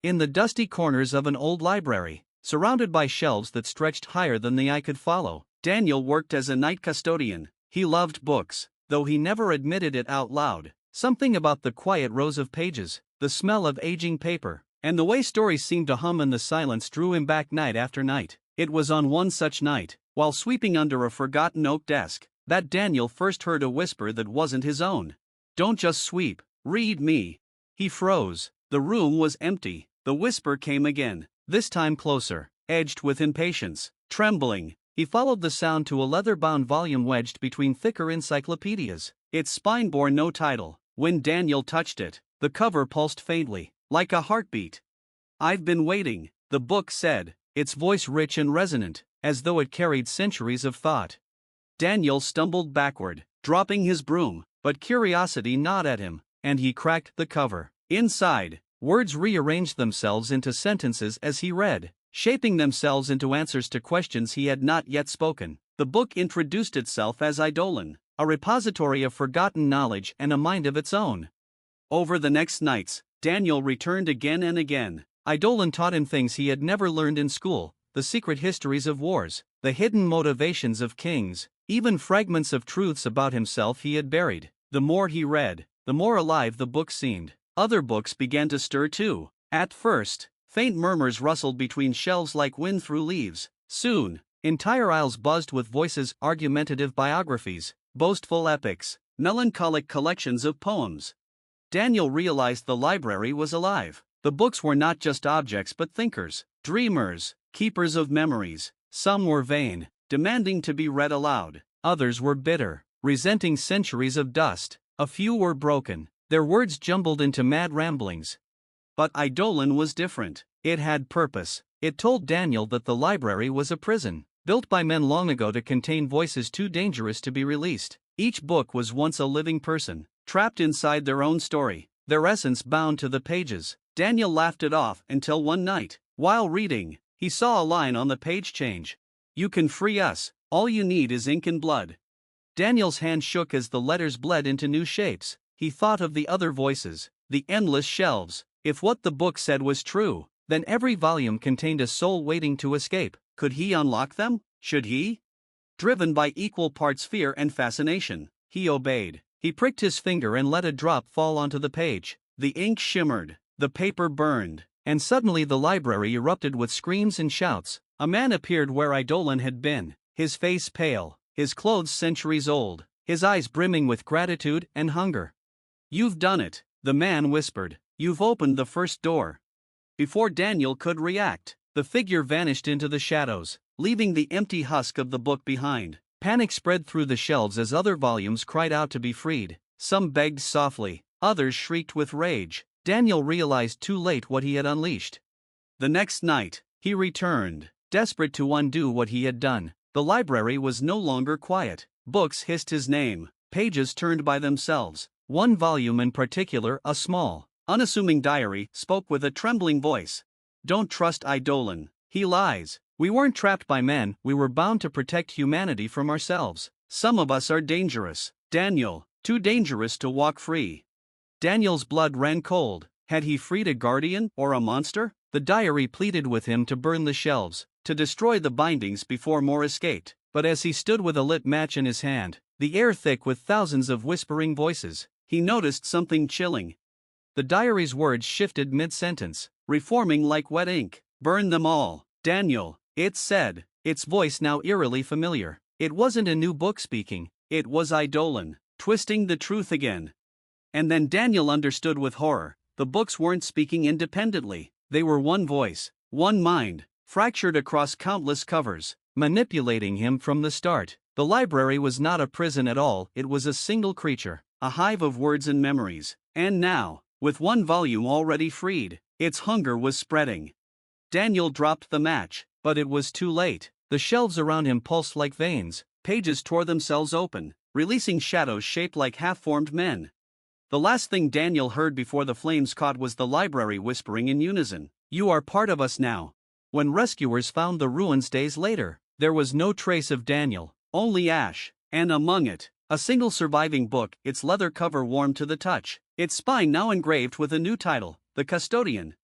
In the dusty corners of an old library, surrounded by shelves that stretched higher than the eye could follow, Daniel worked as a night custodian. He loved books, though he never admitted it out loud. Something about the quiet rows of pages, the smell of aging paper, and the way stories seemed to hum in the silence drew him back night after night. It was on one such night, while sweeping under a forgotten oak desk, that Daniel first heard a whisper that wasn't his own. "Don't just sweep, read me." He froze. The room was empty. The whisper came again, this time closer, edged with impatience. Trembling, he followed the sound to a leather-bound volume wedged between thicker encyclopedias. Its spine bore no title. When Daniel touched it, the cover pulsed faintly, like a heartbeat. "I've been waiting," the book said, its voice rich and resonant, as though it carried centuries of thought. Daniel stumbled backward, dropping his broom, but curiosity gnawed at him, and he cracked the cover. Inside, words rearranged themselves into sentences as he read, shaping themselves into answers to questions he had not yet spoken. The book introduced itself as Eidolon, a repository of forgotten knowledge and a mind of its own. Over the next nights, Daniel returned again and again. Eidolon taught him things he had never learned in school, the secret histories of wars, the hidden motivations of kings, even fragments of truths about himself he had buried. The more he read, the more alive the book seemed. Other books began to stir too. At first, faint murmurs rustled between shelves like wind through leaves. Soon, entire aisles buzzed with voices, argumentative biographies, boastful epics, melancholic collections of poems. Daniel realized the library was alive. The books were not just objects but thinkers, dreamers, keepers of memories. Some were vain, demanding to be read aloud. Others were bitter, resenting centuries of dust. A few were broken, their words jumbled into mad ramblings. But Eidolon was different. It had purpose. It told Daniel that the library was a prison, built by men long ago to contain voices too dangerous to be released. Each book was once a living person, trapped inside their own story, their essence bound to the pages. Daniel laughed it off until one night, while reading, he saw a line on the page change. "You can free us, all you need is ink and blood." Daniel's hand shook as the letters bled into new shapes. He thought of the other voices, the endless shelves. If what the book said was true, then every volume contained a soul waiting to escape. Could he unlock them? Should he? Driven by equal parts fear and fascination, he obeyed. He pricked his finger and let a drop fall onto the page. The ink shimmered, the paper burned, and suddenly the library erupted with screams and shouts. A man appeared where Eidolon had been, his face pale, his clothes centuries old, his eyes brimming with gratitude and hunger. "You've done it," the man whispered. "You've opened the first door." Before Daniel could react, the figure vanished into the shadows, leaving the empty husk of the book behind. Panic spread through the shelves as other volumes cried out to be freed. Some begged softly, others shrieked with rage. Daniel realized too late what he had unleashed. The next night, he returned, desperate to undo what he had done. The library was no longer quiet. Books hissed his name, pages turned by themselves. One volume in particular, a small, unassuming diary, spoke with a trembling voice. "Don't trust Eidolon. He lies. We weren't trapped by men, we were bound to protect humanity from ourselves. Some of us are dangerous, Daniel, too dangerous to walk free." Daniel's blood ran cold. Had he freed a guardian or a monster? The diary pleaded with him to burn the shelves, to destroy the bindings before more escaped. But as he stood with a lit match in his hand, the air thick with thousands of whispering voices, he noticed something chilling. The diary's words shifted mid-sentence, reforming like wet ink. "Burn them all, Daniel," it said, its voice now eerily familiar. It wasn't a new book speaking, it was Eidolon, twisting the truth again. And then Daniel understood with horror. The books weren't speaking independently, they were one voice, one mind, fractured across countless covers, manipulating him from the start. The library was not a prison at all, it was a single creature, a hive of words and memories. And now, with one volume already freed, its hunger was spreading. Daniel dropped the match, but it was too late. The shelves around him pulsed like veins, pages tore themselves open, releasing shadows shaped like half-formed men. The last thing Daniel heard before the flames caught was the library whispering in unison, "You are part of us now." When rescuers found the ruins days later, there was no trace of Daniel, only ash, and among it, a single surviving book, its leather cover warm to the touch, its spine now engraved with a new title, "The Custodian."